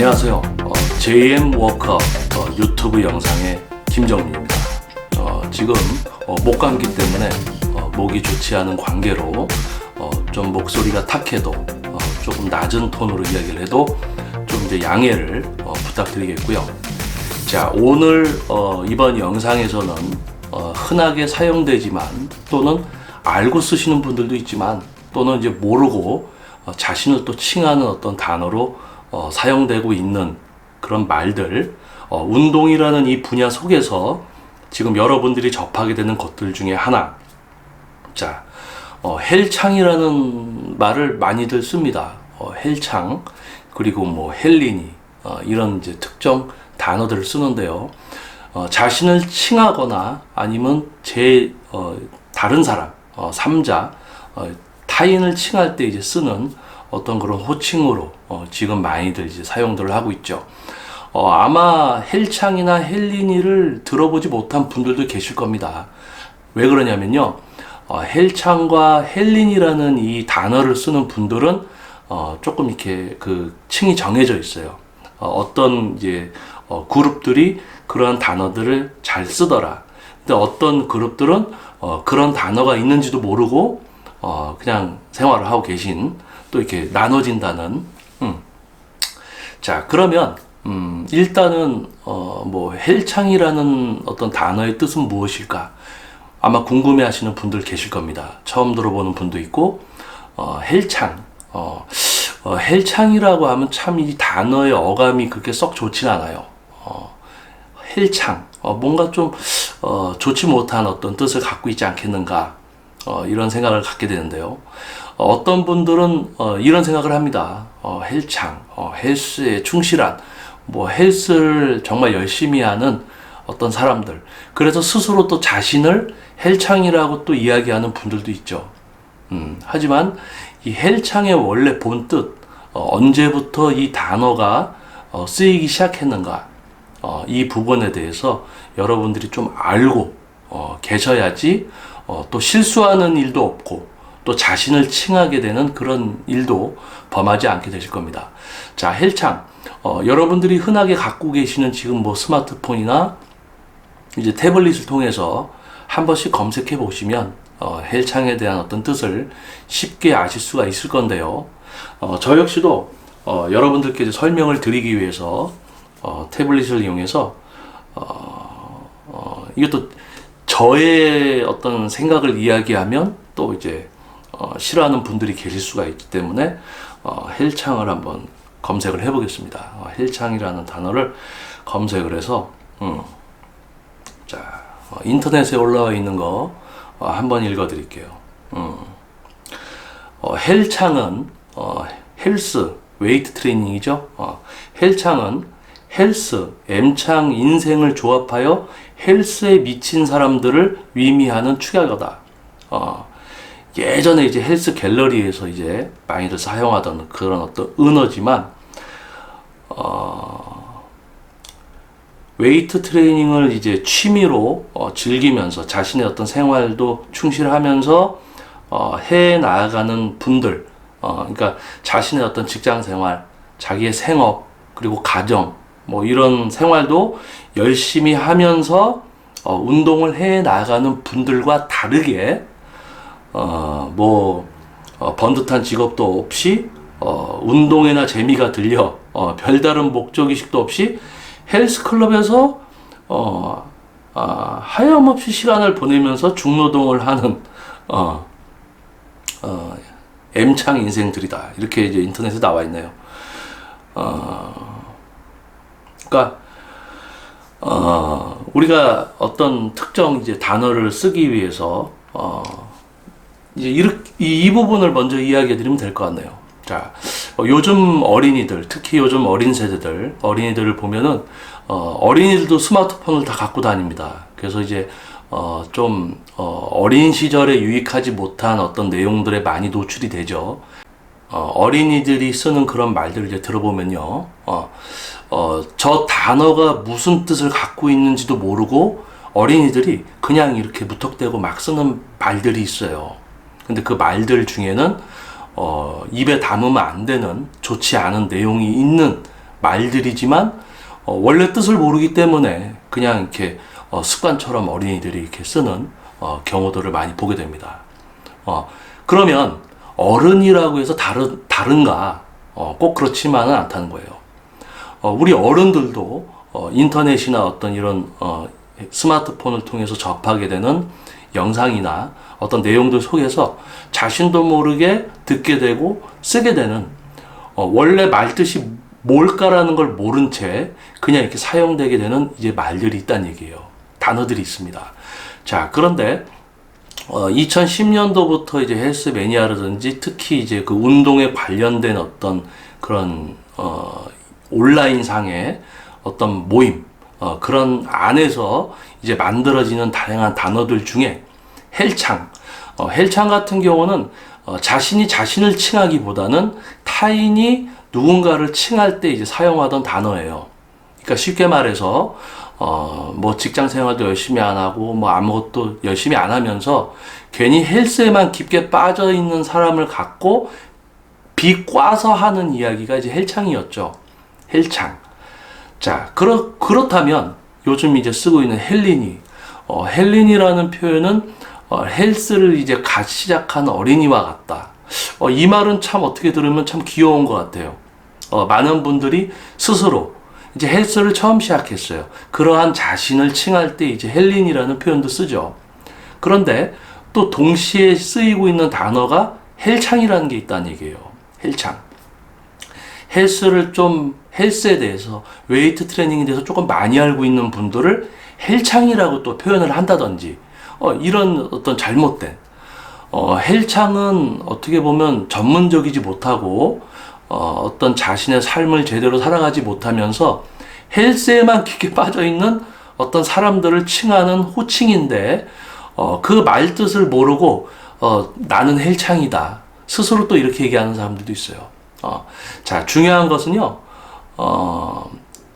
안녕하세요. JM 워커 유튜브 영상의 김정민입니다. 지금 목감기 때문에 목이 좋지 않은 관계로 좀 목소리가 탁해도 조금 낮은 톤으로 이야기를 해도 좀 이제 양해를 부탁드리겠고요. 자, 오늘 이번 영상에서는 흔하게 사용되지만 또는 알고 쓰시는 분들도 있지만 또는 이제 모르고 자신을 또 칭하는 어떤 단어로 사용되고 있는 그런 말들, 운동이라는 이 분야 속에서 지금 여러분들이 접하게 되는 것들 중에 하나. 자, 헬창이라는 말을 많이들 씁니다. 헬창, 그리고 뭐 헬린이, 이런 이제 특정 단어들을 쓰는데요. 자신을 칭하거나 아니면 다른 사람, 삼자, 타인을 칭할 때 이제 쓰는 어떤 그런 호칭으로 지금 많이들 이제 사용들을 하고 있죠. 아마 헬창이나 헬린이를 들어보지 못한 분들도 계실 겁니다. 왜 그러냐면요. 헬창과 헬린이라는 이 단어를 쓰는 분들은 조금 이렇게 그 칭이 정해져 있어요. 어떤 이제 그룹들이 그러한 단어들을 잘 쓰더라. 근데 어떤 그룹들은 그런 단어가 있는지도 모르고 그냥 생활을 하고 계신, 또 이렇게 나눠진다는. 자, 그러면 일단은 뭐 헬창이라는 어떤 단어의 뜻은 무엇일까? 아마 궁금해하시는 분들 계실 겁니다. 처음 들어보는 분도 있고, 헬창. 헬창이라고 하면 참 이 단어의 어감이 그렇게 썩 좋진 않아요. 헬창. 뭔가 좀 좋지 못한 어떤 뜻을 갖고 있지 않겠는가? 이런 생각을 갖게 되는데요. 어떤 분들은 이런 생각을 합니다. 헬창, 헬스에 충실한, 뭐 헬스를 정말 열심히 하는 어떤 사람들. 그래서 스스로 또 자신을 헬창이라고 또 이야기하는 분들도 있죠. 하지만 이 헬창의 원래 본뜻, 언제부터 이 단어가 쓰이기 시작했는가, 이 부분에 대해서 여러분들이 좀 알고 계셔야지 또 실수하는 일도 없고 또 자신을 칭하게 되는 그런 일도 범하지 않게 되실 겁니다. 자, 헬창. 여러분들이 흔하게 갖고 계시는 지금 뭐 스마트폰이나 이제 태블릿을 통해서 한 번씩 검색해 보시면 헬창에 대한 어떤 뜻을 쉽게 아실 수가 있을 건데요. 저 역시도 여러분들께 이제 설명을 드리기 위해서 태블릿을 이용해서 이것도 저의 어떤 생각을 이야기하면 또 이제 싫어하는 분들이 계실 수가 있기 때문에 헬창을 한번 검색을 해보겠습니다. 헬창이라는 단어를 검색을 해서 자, 인터넷에 올라와 있는 거 한번 읽어드릴게요. 헬창은 헬스, 웨이트 트레이닝이죠. 헬창은 헬스, M창 인생을 조합하여 헬스에 미친 사람들을 의미하는 축약어다. 예전에 이제 헬스 갤러리에서 이제 많이들 사용하던 그런 어떤 은어지만, 웨이트 트레이닝을 이제 취미로 즐기면서 자신의 어떤 생활도 충실하면서 해 나아가는 분들, 그러니까 자신의 어떤 직장 생활, 자기의 생업, 그리고 가정, 뭐 이런 생활도 열심히 하면서 운동을 해 나가는 분들과 다르게 번듯한 직업도 없이 운동에나 재미가 들려 별다른 목적의식도 없이 헬스클럽에서 하염없이 시간을 보내면서 중노동을 하는 M창 인생들이다. 이렇게 이제 인터넷에 나와 있네요. 그러니까 우리가 어떤 특정 이제 단어를 쓰기 위해서 이제 이 부분을 먼저 이야기해 드리면 될 것 같네요. 자, 요즘 어린이들, 특히 요즘 어린 세대들, 어린이들을 보면은 어린이들도 스마트폰을 다 갖고 다닙니다. 그래서 이제 좀 어린 시절에 유익하지 못한 어떤 내용들에 많이 노출이 되죠. 어린이들이 쓰는 그런 말들을 이제 들어보면요, 저 단어가 무슨 뜻을 갖고 있는지도 모르고 어린이들이 그냥 이렇게 무턱대고 막 쓰는 말들이 있어요. 근데 그 말들 중에는 입에 담으면 안 되는 좋지 않은 내용이 있는 말들이지만 원래 뜻을 모르기 때문에 그냥 이렇게 습관처럼 어린이들이 이렇게 쓰는 경우들을 많이 보게 됩니다. 그러면 어른이라고 해서 다른가? 꼭 그렇지만은 않다는 거예요. 우리 어른들도 인터넷이나 어떤 이런 스마트폰을 통해서 접하게 되는 영상이나 어떤 내용들 속에서 자신도 모르게 듣게 되고 쓰게 되는 원래 말뜻이 뭘까라는 걸 모른 채 그냥 이렇게 사용되게 되는 이제 말들이 있다는 얘기예요. 단어들이 있습니다. 자, 그런데 2010년도부터 이제 헬스 매니아라든지 특히 이제 그 운동에 관련된 어떤 그런 온라인 상의 어떤 모임 그런 안에서 이제 만들어지는 다양한 단어들 중에 헬창 같은 경우는 자신이 자신을 칭하기보다는 타인이 누군가를 칭할 때 이제 사용하던 단어예요. 그러니까 쉽게 말해서 뭐 직장 생활도 열심히 안 하고 뭐 아무것도 열심히 안 하면서 괜히 헬스에만 깊게 빠져 있는 사람을 갖고 비꼬아서 하는 이야기가 이제 헬창이었죠. 헬창. 자, 그렇다면 요즘 이제 쓰고 있는 헬린이 헬린이라는 표현은 헬스를 이제 갓 시작한 어린이와 같다. 이 말은 참 어떻게 들으면 참 귀여운 것 같아요. 많은 분들이 스스로 이제 헬스를 처음 시작했어요. 그러한 자신을 칭할 때 이제 헬린이라는 표현도 쓰죠. 그런데 또 동시에 쓰이고 있는 단어가 헬창이라는 게 있다는 얘기예요. 헬창. 헬스에 대해서, 웨이트 트레이닝에 대해서 조금 많이 알고 있는 분들을 헬창이라고 또 표현을 한다든지, 이런 어떤 잘못된, 헬창은 어떻게 보면 전문적이지 못하고, 어떤 자신의 삶을 제대로 살아가지 못하면서 헬스에만 깊게 빠져있는 어떤 사람들을 칭하는 호칭인데, 그 말뜻을 모르고, 나는 헬창이다. 스스로 또 이렇게 얘기하는 사람들도 있어요. 자, 중요한 것은요,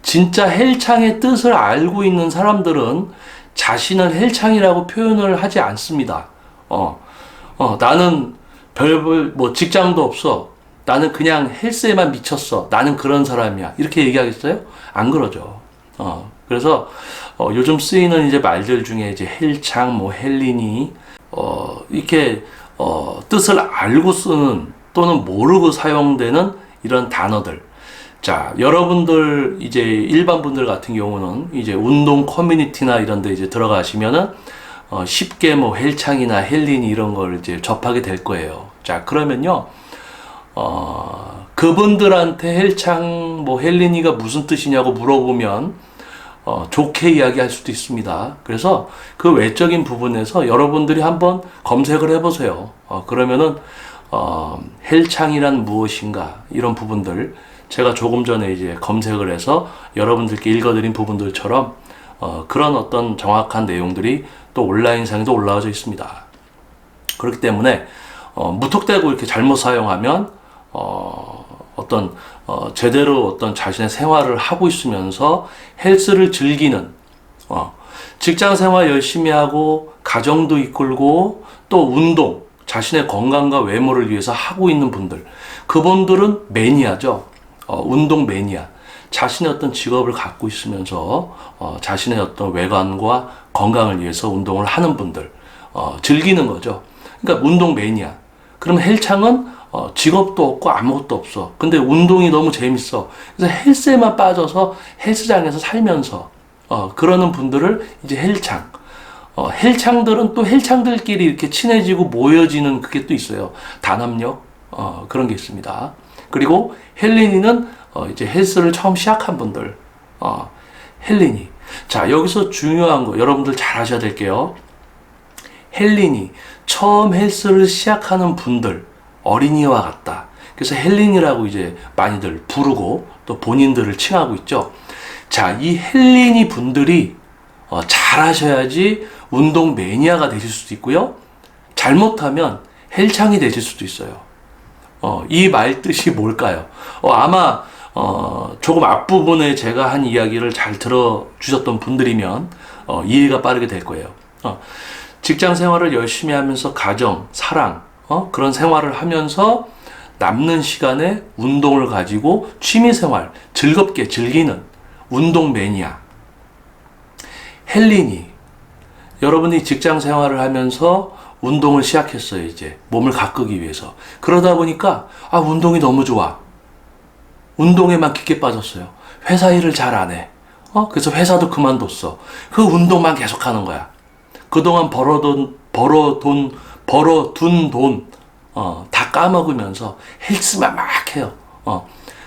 진짜 헬창의 뜻을 알고 있는 사람들은 자신을 헬창이라고 표현을 하지 않습니다. 나는 뭐 직장도 없어. 나는 그냥 헬스에만 미쳤어. 나는 그런 사람이야. 이렇게 얘기하겠어요? 안 그러죠. 그래서, 요즘 쓰이는 이제 말들 중에 이제 헬창, 뭐 헬린이, 이렇게, 뜻을 알고 쓰는 또는 모르고 사용되는 이런 단어들. 자, 여러분들 이제 일반 분들 같은 경우는 이제 운동 커뮤니티나 이런 데 이제 들어가시면은 쉽게 뭐 헬창이나 헬린이 이런 걸 이제 접하게 될 거예요. 자, 그러면요. 그분들한테 헬창 뭐 헬린이가 무슨 뜻이냐고 물어보면 좋게 이야기할 수도 있습니다. 그래서 그 외적인 부분에서 여러분들이 한번 검색을 해보세요. 그러면은 헬창이란 무엇인가 이런 부분들 제가 조금 전에 이제 검색을 해서 여러분들께 읽어드린 부분들처럼 그런 어떤 정확한 내용들이 또 온라인상에도 올라와져 있습니다. 그렇기 때문에 무턱대고 이렇게 잘못 사용하면 제대로 어떤 자신의 생활을 하고 있으면서 헬스를 즐기는 직장 생활 열심히 하고 가정도 이끌고 또 운동 자신의 건강과 외모를 위해서 하고 있는 분들, 그분들은 매니아죠. 운동 매니아. 자신의 어떤 직업을 갖고 있으면서 자신의 어떤 외관과 건강을 위해서 운동을 하는 분들, 즐기는 거죠. 그러니까 운동 매니아. 그럼 헬창은 직업도 없고 아무것도 없어. 근데 운동이 너무 재밌어. 그래서 헬스에만 빠져서 헬스장에서 살면서 그러는 분들을 이제 헬창. 헬창들은 또 헬창들끼리 이렇게 친해지고 모여지는 그게 또 있어요. 단합력 그런 게 있습니다. 그리고 헬린이는 이제 헬스를 처음 시작한 분들, 헬린이. 자, 여기서 중요한 거 여러분들 잘 아셔야 될게요. 헬린이 처음 헬스를 시작하는 분들, 어린이와 같다. 그래서 헬린이라고 이제 많이들 부르고 또 본인들을 칭하고 있죠. 자, 이 헬린이 분들이 잘 하셔야지 운동 매니아가 되실 수도 있고요. 잘못하면 헬창이 되실 수도 있어요. 이 말 뜻이 뭘까요? 아마 조금 앞부분에 제가 한 이야기를 잘 들어주셨던 분들이면 이해가 빠르게 될 거예요. 직장 생활을 열심히 하면서 가정, 사랑, 그런 생활을 하면서 남는 시간에 운동을 가지고 취미생활 즐겁게 즐기는 운동 매니아. 헬린이, 여러분이 직장 생활을 하면서 운동을 시작했어요. 이제 몸을 가꾸기 위해서. 그러다 보니까 운동이 너무 좋아. 운동에만 깊게 빠졌어요. 회사 일을 잘 안 해. 그래서 회사도 그만뒀어. 그 운동만 계속 하는 거야. 그동안 벌어둔 돈, 다 까먹으면서 헬스만 막 해요.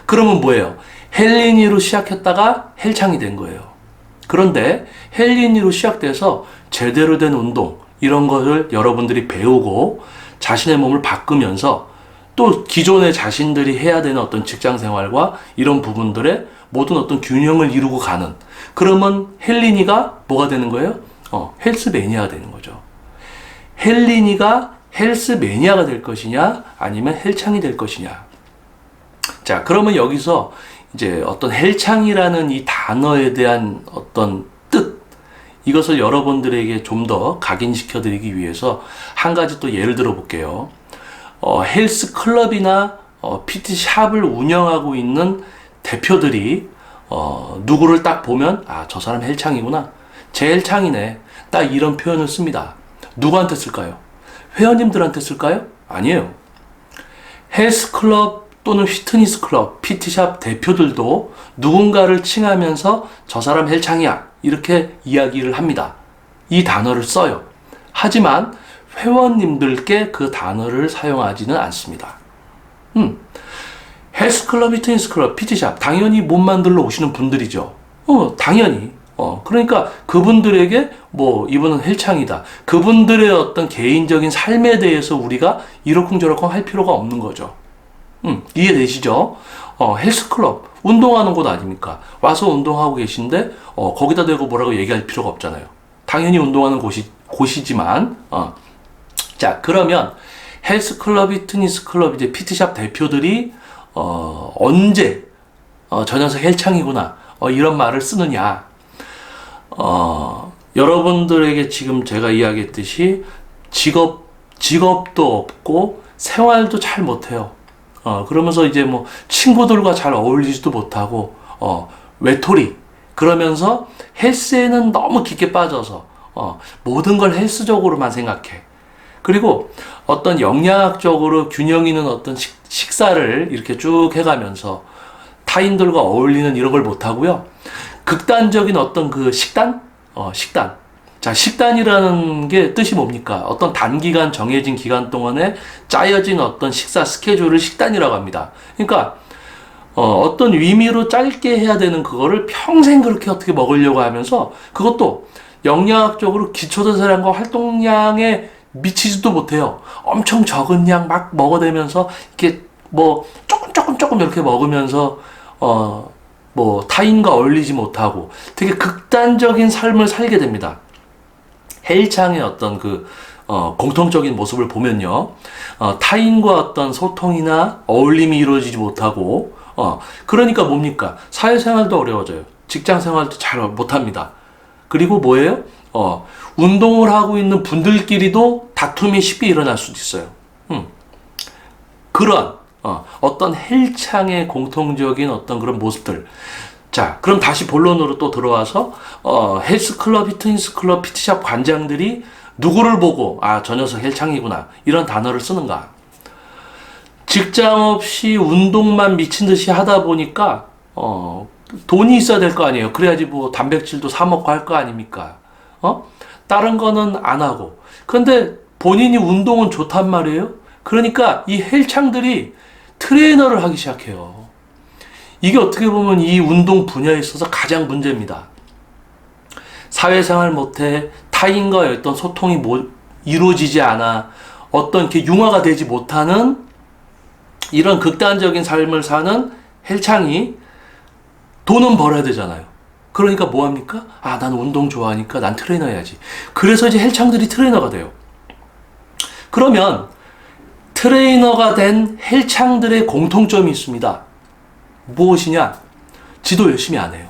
그러면 뭐예요? 헬린이로 시작했다가 헬창이 된 거예요. 그런데 헬린이로 시작돼서 제대로 된 운동, 이런 것을 여러분들이 배우고 자신의 몸을 바꾸면서 또 기존의 자신들이 해야 되는 어떤 직장 생활과 이런 부분들의 모든 어떤 균형을 이루고 가는, 그러면 헬린이가 뭐가 되는 거예요? 헬스 매니아가 되는 거죠. 헬린이가 헬스 매니아가 될 것이냐, 아니면 헬창이 될 것이냐. 자, 그러면 여기서 이제 어떤 헬창이라는 이 단어에 대한 어떤 뜻, 이것을 여러분들에게 좀 더 각인시켜 드리기 위해서 한 가지 또 예를 들어 볼게요. 헬스 클럽이나 PT 샵을 운영하고 있는 대표들이 누구를 딱 보면 저 사람 헬창이구나, 제 헬창이네, 딱 이런 표현을 씁니다. 누구한테 쓸까요? 회원님들한테 쓸까요? 아니에요. 헬스클럽 또는 피트니스 클럽, PT샵 대표들도 누군가를 칭하면서 저 사람 헬창이야, 이렇게 이야기를 합니다. 이 단어를 써요. 하지만 회원님들께 그 단어를 사용하지는 않습니다. 헬스클럽, 피트니스클럽, PT샵 당연히 몸 만들러 오시는 분들이죠. 당연히. 그러니까 그분들에게 이분은 헬창이다, 그분들의 어떤 개인적인 삶에 대해서 우리가 이러쿵저러쿵 할 필요가 없는 거죠. 이해되시죠? 헬스클럽, 운동하는 곳 아닙니까? 와서 운동하고 계신데 거기다 대고 뭐라고 얘기할 필요가 없잖아요. 당연히 운동하는 곳이지만 자, 그러면 헬스클럽, 피트니스클럽, 이제 PT샵 대표들이 언제 저 녀석 헬창이구나, 이런 말을 쓰느냐. 여러분들에게 지금 제가 이야기했듯이 직업도 없고 생활도 잘 못해요. 그러면서 이제 친구들과 잘 어울리지도 못하고, 외톨이. 그러면서 헬스에는 너무 깊게 빠져서, 모든 걸 헬스적으로만 생각해. 그리고 어떤 영양학적으로 균형 있는 어떤 식사를 이렇게 쭉 해가면서 타인들과 어울리는 이런 걸 못하고요. 극단적인 어떤 그 식단? 자, 식단이라는 게 뜻이 뭡니까? 어떤 단기간 정해진 기간 동안에 짜여진 어떤 식사 스케줄을 식단이라고 합니다. 그러니까 어떤 의미로 짧게 해야 되는 그거를 평생 그렇게 어떻게 먹으려고 하면서, 그것도 영양학적으로 기초대사량과 활동량에 미치지도 못해요. 엄청 적은 양 막 먹어대면서 이렇게 조금 이렇게 먹으면서 타인과 어울리지 못하고 되게 극단적인 삶을 살게 됩니다. 헬창의 어떤 공통적인 모습을 보면요. 타인과 어떤 소통이나 어울림이 이루어지지 못하고, 그러니까 뭡니까? 사회생활도 어려워져요. 직장생활도 잘 못합니다. 그리고 뭐예요? 운동을 하고 있는 분들끼리도 다툼이 쉽게 일어날 수도 있어요. 그런, 어떤 헬창의 공통적인 어떤 그런 모습들. 자, 그럼 다시 본론으로 또 들어와서, 헬스클럽, 피트니스클럽, PT샵 관장들이 누구를 보고, 저 녀석 헬창이구나, 이런 단어를 쓰는가. 직장 없이 운동만 미친 듯이 하다 보니까, 돈이 있어야 될 거 아니에요. 그래야지 단백질도 사 먹고 할 거 아닙니까? 다른 거는 안 하고. 근데 본인이 운동은 좋단 말이에요. 그러니까 이 헬창들이 트레이너를 하기 시작해요. 이게 어떻게 보면 이 운동 분야에 있어서 가장 문제입니다. 사회생활 못해, 타인과의 어떤 소통이 이루어지지 않아, 어떤 이렇게 융화가 되지 못하는 이런 극단적인 삶을 사는 헬창이 돈은 벌어야 되잖아요. 그러니까 뭐합니까? 난 운동 좋아하니까 난 트레이너 해야지. 그래서 이제 헬창들이 트레이너가 돼요. 그러면 트레이너가 된 헬창들의 공통점이 있습니다. 무엇이냐? 지도 열심히 안 해요.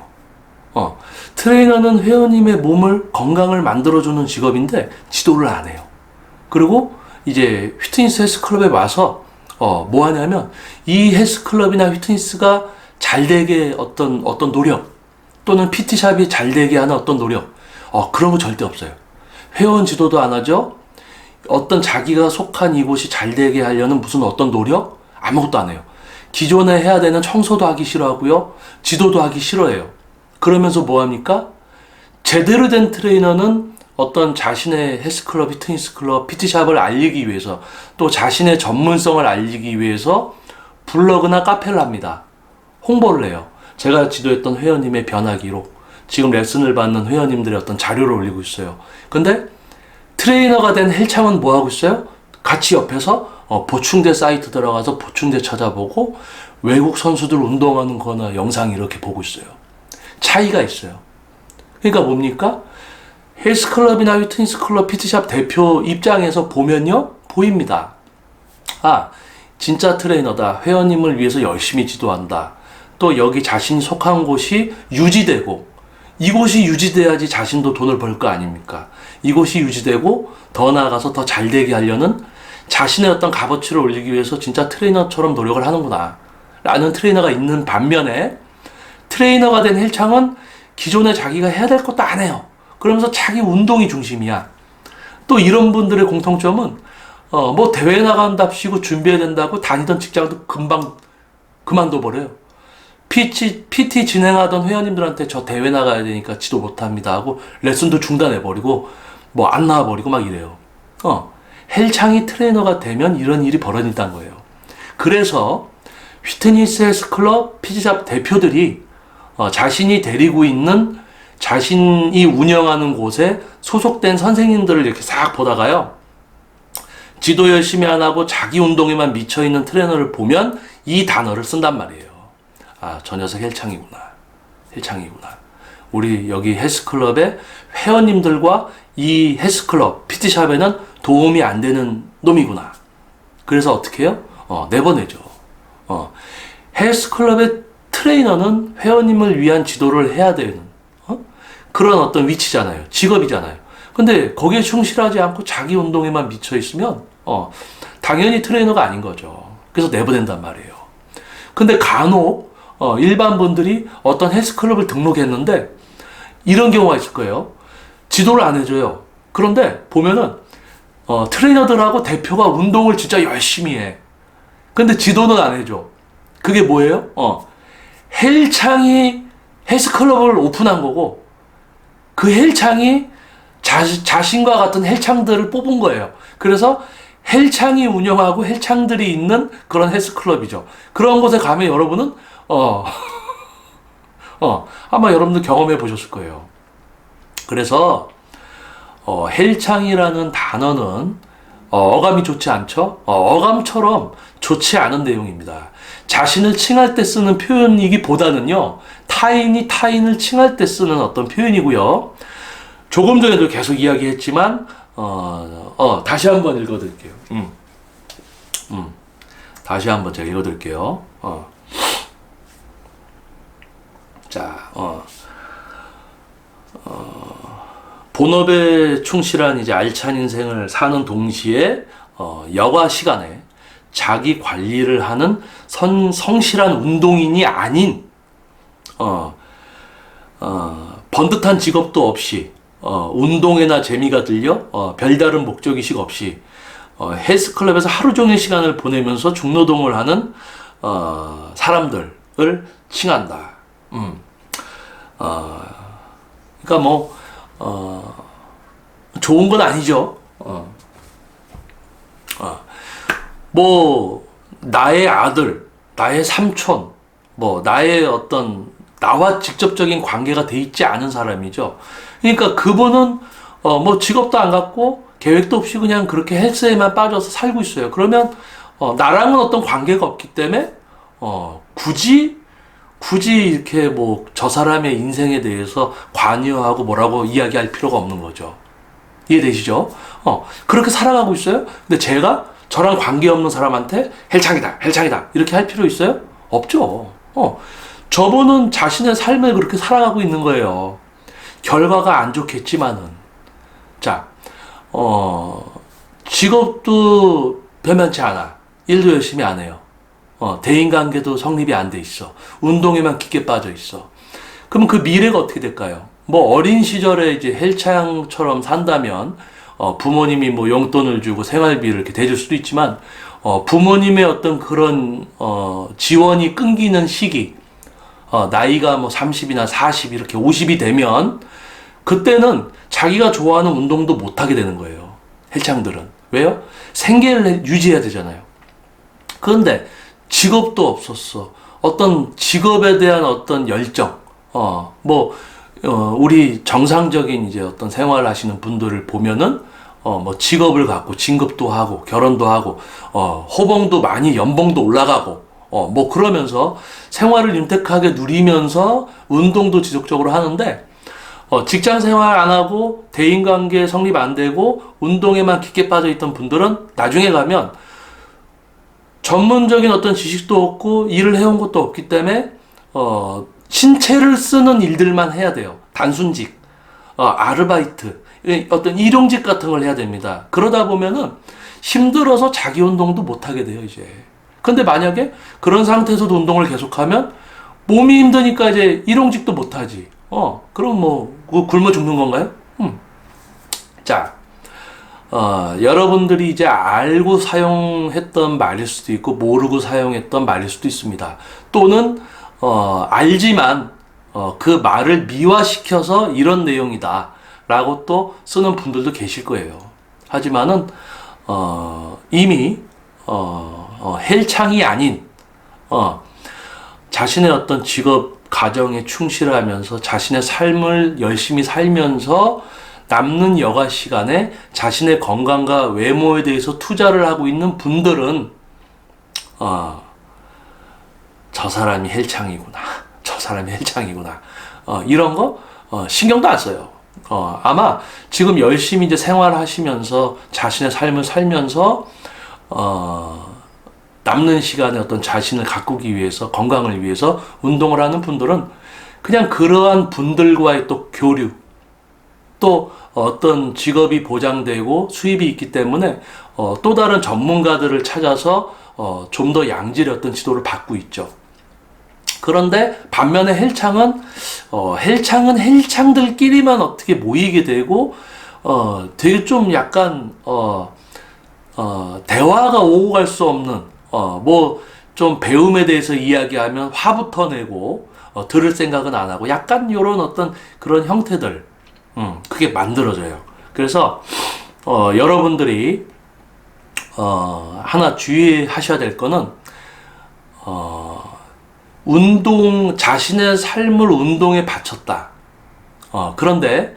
트레이너는 회원님의 몸을, 건강을 만들어주는 직업인데 지도를 안 해요. 그리고 이제 피트니스 헬스클럽에 와서 뭐 하냐면, 이 헬스클럽이나 휘트니스가 잘 되게 어떤 노력, 또는 PT샵이 잘 되게 하는 어떤 노력, 그런 거 절대 없어요. 회원 지도도 안 하죠? 어떤 자기가 속한 이곳이 잘 되게 하려는 무슨 어떤 노력? 아무것도 안 해요. 기존에 해야 되는 청소도 하기 싫어하고요. 지도도 하기 싫어해요. 그러면서 뭐 합니까? 제대로 된 트레이너는 어떤 자신의 헬스클럽, 피트니스클럽, PT샵을 알리기 위해서, 또 자신의 전문성을 알리기 위해서 블로그나 카페를 합니다. 홍보를 해요. 제가 지도했던 회원님의 변화기록, 지금 레슨을 받는 회원님들의 어떤 자료를 올리고 있어요. 근데 트레이너가 된 헬창은 뭐 하고 있어요? 같이 옆에서 보충제 사이트 들어가서 보충제 찾아보고 외국 선수들 운동하는 거나 영상 이렇게 보고 있어요. 차이가 있어요. 그러니까 뭡니까? 헬스클럽이나 휘트니스클럽, PT샵 대표 입장에서 보면요, 보입니다. 진짜 트레이너다. 회원님을 위해서 열심히 지도한다. 또 여기 자신이 속한 곳이 유지되고, 이곳이 유지돼야지 자신도 돈을 벌 거 아닙니까? 이곳이 유지되고 더 나아가서 더 잘 되게 하려는 자신의 어떤 값어치를 올리기 위해서 진짜 트레이너처럼 노력을 하는구나 라는 트레이너가 있는 반면에, 트레이너가 된 헬창은 기존에 자기가 해야 될 것도 안 해요. 그러면서 자기 운동이 중심이야. 또 이런 분들의 공통점은 뭐 대회 나간답시고 준비해야 된다고 다니던 직장도 금방 그만둬 버려요. PT 진행하던 회원님들한테 저 대회 나가야 되니까 지도 못합니다 하고 레슨도 중단해버리고 뭐 안 나와버리고 막 이래요. 헬창이 트레이너가 되면 이런 일이 벌어진다는 거예요. 그래서 휘트니스 헬스클럽, PT샵 대표들이 자신이 데리고 있는, 자신이 운영하는 곳에 소속된 선생님들을 이렇게 싹 보다가요, 지도 열심히 안 하고 자기 운동에만 미쳐있는 트레이너를 보면 이 단어를 쓴단 말이에요. 저 녀석 헬창이구나. 헬창이구나. 우리 여기 헬스클럽의 회원님들과 이 헬스클럽, PT샵에는 도움이 안 되는 놈이구나. 그래서 어떻게 해요? 내보내죠. 헬스클럽의 트레이너는 회원님을 위한 지도를 해야 되는 그런 어떤 위치잖아요. 직업이잖아요. 근데 거기에 충실하지 않고 자기 운동에만 미쳐 있으면 당연히 트레이너가 아닌 거죠. 그래서 내보낸단 말이에요. 근데 간혹 일반 분들이 어떤 헬스클럽을 등록했는데 이런 경우가 있을 거예요. 지도를 안 해줘요. 그런데 보면은 트레이너들하고 대표가 운동을 진짜 열심히 해. 근데 지도는 안 해줘. 그게 뭐예요? 헬창이 헬스클럽을 오픈한 거고, 그 헬창이 자신과 같은 헬창들을 뽑은 거예요. 그래서 헬창이 운영하고 헬창들이 있는 그런 헬스클럽이죠. 그런 곳에 가면 여러분은 아마 여러분들 경험해 보셨을 거예요. 그래서 헬창이라는 단어는 어감이 좋지 않죠? 어감처럼 좋지 않은 내용입니다. 자신을 칭할 때 쓰는 표현이기보다는요, 타인이 타인을 칭할 때 쓰는 어떤 표현이고요. 조금 전에도 계속 이야기했지만 다시 한번 읽어드릴게요. 다시 한번 제가 읽어드릴게요. 본업에 충실한 이제 알찬 인생을 사는 동시에 여가 시간에 자기 관리를 하는 성실한 운동인이 아닌 번듯한 직업도 없이 운동에나 재미가 들려 별다른 목적의식 없이 헬스클럽에서 하루 종일 시간을 보내면서 중노동을 하는 사람들을 칭한다. 그러니까 뭐 좋은 건 아니죠. 뭐 나의 아들, 나의 삼촌, 뭐 나의 어떤 나와 직접적인 관계가 돼 있지 않은 사람이죠. 그러니까 그분은 뭐 직업도 안 갖고 계획도 없이 그냥 그렇게 헬스에만 빠져서 살고 있어요. 그러면 나랑은 어떤 관계가 없기 때문에 굳이 이렇게 뭐 저 사람의 인생에 대해서 관여하고 뭐라고 이야기할 필요가 없는 거죠. 이해되시죠? 그렇게 살아가고 있어요. 근데 제가 저랑 관계없는 사람한테 헬창이다 이렇게 할 필요 있어요? 없죠. 저분은 자신의 삶을 그렇게 살아가고 있는 거예요. 결과가 안 좋겠지만은. 자, 직업도 변변치 않아. 일도 열심히 안 해요. 대인관계도 성립이 안 돼 있어. 운동에만 깊게 빠져 있어. 그럼 그 미래가 어떻게 될까요? 뭐 어린 시절에 이제 헬창처럼 산다면 부모님이 뭐 용돈을 주고 생활비를 이렇게 대줄 수도 있지만 부모님의 어떤 그런 지원이 끊기는 시기, 나이가 뭐 30이나 40 이렇게 50이 되면 그때는 자기가 좋아하는 운동도 못 하게 되는 거예요. 헬창들은. 왜요? 생계를 유지해야 되잖아요. 그런데 직업도 없었어. 어떤 직업에 대한 어떤 열정, 우리 정상적인 이제 어떤 생활을 하시는 분들을 보면은, 뭐 직업을 갖고 진급도 하고 결혼도 하고, 호봉도 많이 연봉도 올라가고, 뭐 그러면서 생활을 윤택하게 누리면서 운동도 지속적으로 하는데, 직장 생활 안 하고 대인관계 성립 안 되고 운동에만 깊게 빠져 있던 분들은 나중에 가면 전문적인 어떤 지식도 없고 일을 해온 것도 없기 때문에 신체를 쓰는 일들만 해야 돼요. 단순직, 아르바이트, 어떤 일용직 같은 걸 해야 됩니다. 그러다 보면은 힘들어서 자기 운동도 못 하게 돼요, 이제. 근데 만약에 그런 상태에서도 운동을 계속하면 몸이 힘드니까 이제 일용직도 못 하지. 그럼 뭐 굶어 죽는 건가요? 자, 여러분들이 이제 알고 사용했던 말일 수도 있고 모르고 사용했던 말일 수도 있습니다. 또는 알지만 그 말을 미화시켜서 이런 내용이다 라고 또 쓰는 분들도 계실 거예요. 하지만은 이미 헬창이 아닌 자신의 어떤 직업 가정에 충실하면서 자신의 삶을 열심히 살면서 남는 여가 시간에 자신의 건강과 외모에 대해서 투자를 하고 있는 분들은 저 사람이 헬창이구나. 저 사람이 헬창이구나. 이런 거 신경도 안 써요. 아마 지금 열심히 이제 생활하시면서 자신의 삶을 살면서 남는 시간에 어떤 자신을 가꾸기 위해서 건강을 위해서 운동을 하는 분들은 그냥 그러한 분들과의 또 교류 또 어떤 직업이 보장되고 수입이 있기 때문에 또 다른 전문가들을 찾아서 좀 더 양질의 어떤 지도를 받고 있죠. 그런데 반면에 헬창은 헬창들끼리만 어떻게 모이게 되고 되게 좀 약간 대화가 오고 갈 수 없는 좀 배움에 대해서 이야기하면 화부터 내고 들을 생각은 안 하고 약간 요런 어떤 그런 형태들 그게 만들어져요. 그래서 여러분들이 하나 주의하셔야 될 거는 자신의 삶을 운동에 바쳤다. 그런데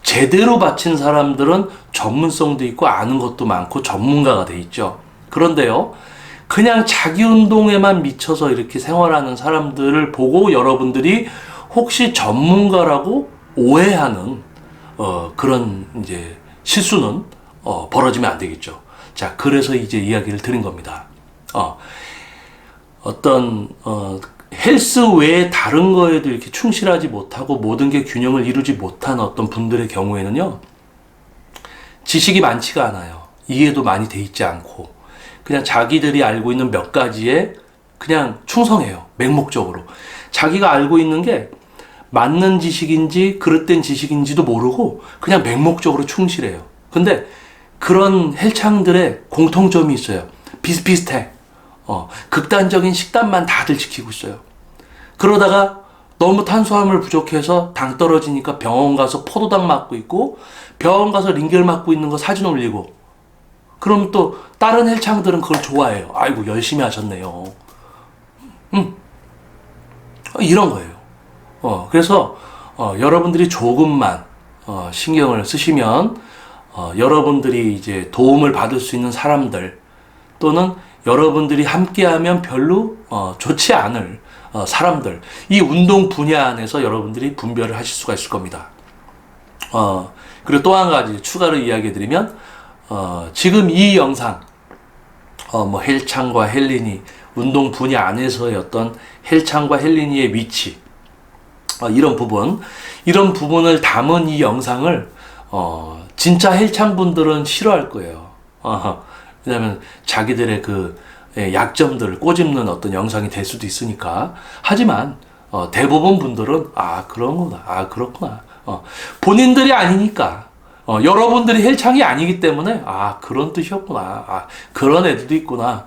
제대로 바친 사람들은 전문성도 있고 아는 것도 많고 전문가가 돼 있죠. 그런데요, 그냥 자기 운동에만 미쳐서 이렇게 생활하는 사람들을 보고 여러분들이 혹시 전문가라고 오해하는 그런 이제 실수는 벌어지면 안 되겠죠. 자, 그래서 이제 이야기를 드린 겁니다. 어떤 헬스 외에 다른 거에도 이렇게 충실하지 못하고 모든 게 균형을 이루지 못한 어떤 분들의 경우에는요, 지식이 많지가 않아요. 이해도 많이 돼 있지 않고 그냥 자기들이 알고 있는 몇 가지에 그냥 충성해요. 맹목적으로. 자기가 알고 있는 게 맞는 지식인지 그릇된 지식인지도 모르고 그냥 맹목적으로 충실해요. 근데 그런 헬창들의 공통점이 있어요. 비슷비슷해. 극단적인 식단만 다들 지키고 있어요. 그러다가 너무 탄수화물 부족해서 당 떨어지니까 병원 가서 포도당 맞고 있고 병원 가서 링겔 맞고 있는 거 사진 올리고 그럼 또 다른 헬창들은 그걸 좋아해요. 아이고 열심히 하셨네요. 이런 거예요. 그래서 여러분들이 조금만 신경을 쓰시면 여러분들이 이제 도움을 받을 수 있는 사람들 또는 여러분들이 함께하면 별로 좋지 않을 사람들 이 운동 분야 안에서 여러분들이 분별을 하실 수가 있을 겁니다. 그리고 또 한 가지 추가로 이야기 드리면 지금 이 영상 뭐 헬창과 헬린이 운동 분야 안에서의 어떤 헬창과 헬린이의 위치 이런 부분을 담은 이 영상을 진짜 헬창 분들은 싫어할 거예요. 왜냐하면 자기들의 그 약점들을 꼬집는 어떤 영상이 될 수도 있으니까. 하지만 대부분 분들은 그런구나, 그렇구나. 본인들이 아니니까. 여러분들이 헬창이 아니기 때문에 그런 뜻이었구나. 그런 애들도 있구나.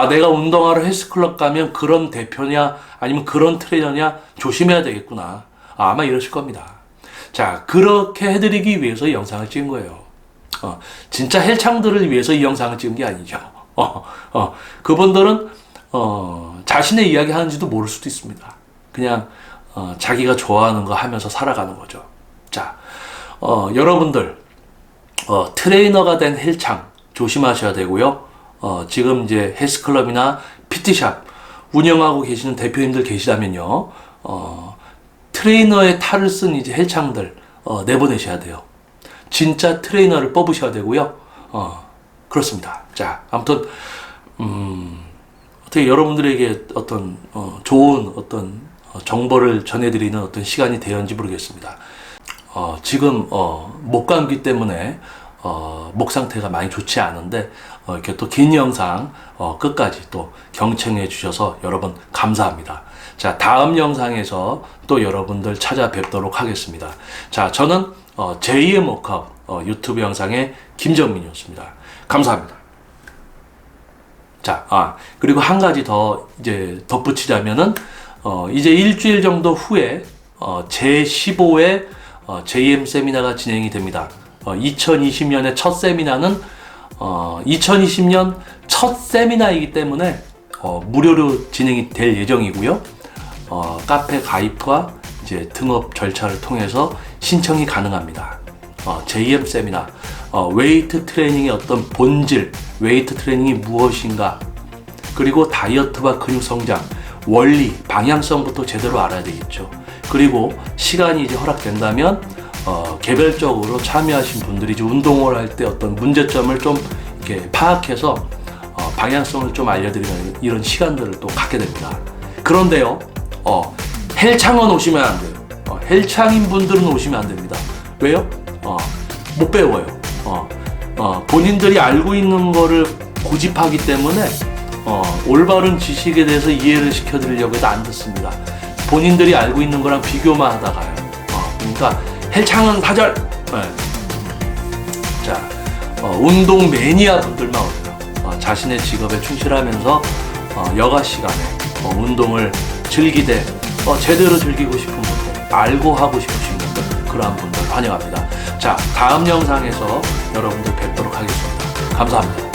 내가 운동하러 헬스클럽 가면 그런 대표냐 아니면 그런 트레이너냐 조심해야 되겠구나. 아마 이러실 겁니다. 자, 그렇게 해드리기 위해서 이 영상을 찍은 거예요. 진짜 헬창들을 위해서 이 영상을 찍은 게 아니죠. 그분들은 자신의 이야기 하는지도 모를 수도 있습니다. 그냥 자기가 좋아하는 거 하면서 살아가는 거죠. 자, 여러분들 트레이너가 된 헬창 조심하셔야 되고요. 지금 이제 헬스클럽이나 PT샵 운영하고 계시는 대표님들 계시다면요. 트레이너의 탈을 쓴 이제 헬창들 내보내셔야 돼요. 진짜 트레이너를 뽑으셔야 되고요. 그렇습니다. 자, 아무튼 어떻게 여러분들에게 어떤 좋은 어떤 정보를 전해드리는 어떤 시간이 되었는지 모르겠습니다. 지금 목감기 때문에 목 상태가 많이 좋지 않은데 이렇게 또 긴 영상 끝까지 또 경청해 주셔서 여러분 감사합니다. 자, 다음 영상에서 또 여러분들 찾아뵙도록 하겠습니다. 자, 저는 제2의 워크아웃 유튜브 영상의 김정민이었습니다. 감사합니다. 자, 그리고 한 가지 더 이제 덧붙이자면은 이제 일주일 정도 후에 제15회 JM 세미나가 진행이 됩니다. 2020년의 첫 세미나는 2020년 첫 세미나이기 때문에 무료로 진행이 될 예정이고요. 카페 가입과 이제 등업 절차를 통해서 신청이 가능합니다. JM 세미나, 웨이트 트레이닝의 어떤 본질, 웨이트 트레이닝이 무엇인가, 그리고 다이어트와 근육 성장, 원리, 방향성부터 제대로 알아야 되겠죠. 그리고 시간이 이제 허락된다면 개별적으로 참여하신 분들이 이제 운동을 할 때 어떤 문제점을 좀 이렇게 파악해서 방향성을 좀 알려드리는 이런 시간들을 또 갖게 됩니다. 그런데요, 헬창은 오시면 안 돼요. 헬창인 분들은 오시면 안 됩니다. 왜요? 못 배워요. 본인들이 알고 있는 거를 고집하기 때문에 올바른 지식에 대해서 이해를 시켜드리려고 해도 안 듣습니다. 본인들이 알고 있는 거랑 비교만 하다가요. 그러니까 헬창은 사절. 자, 운동 매니아 분들만 오세요. 자신의 직업에 충실하면서 여가 시간에 운동을 즐기되 제대로 즐기고 싶은 분들, 알고 하고 싶으신 분들, 그러한 분들 환영합니다. 자, 다음 영상에서 여러분들 뵙도록 하겠습니다. 감사합니다.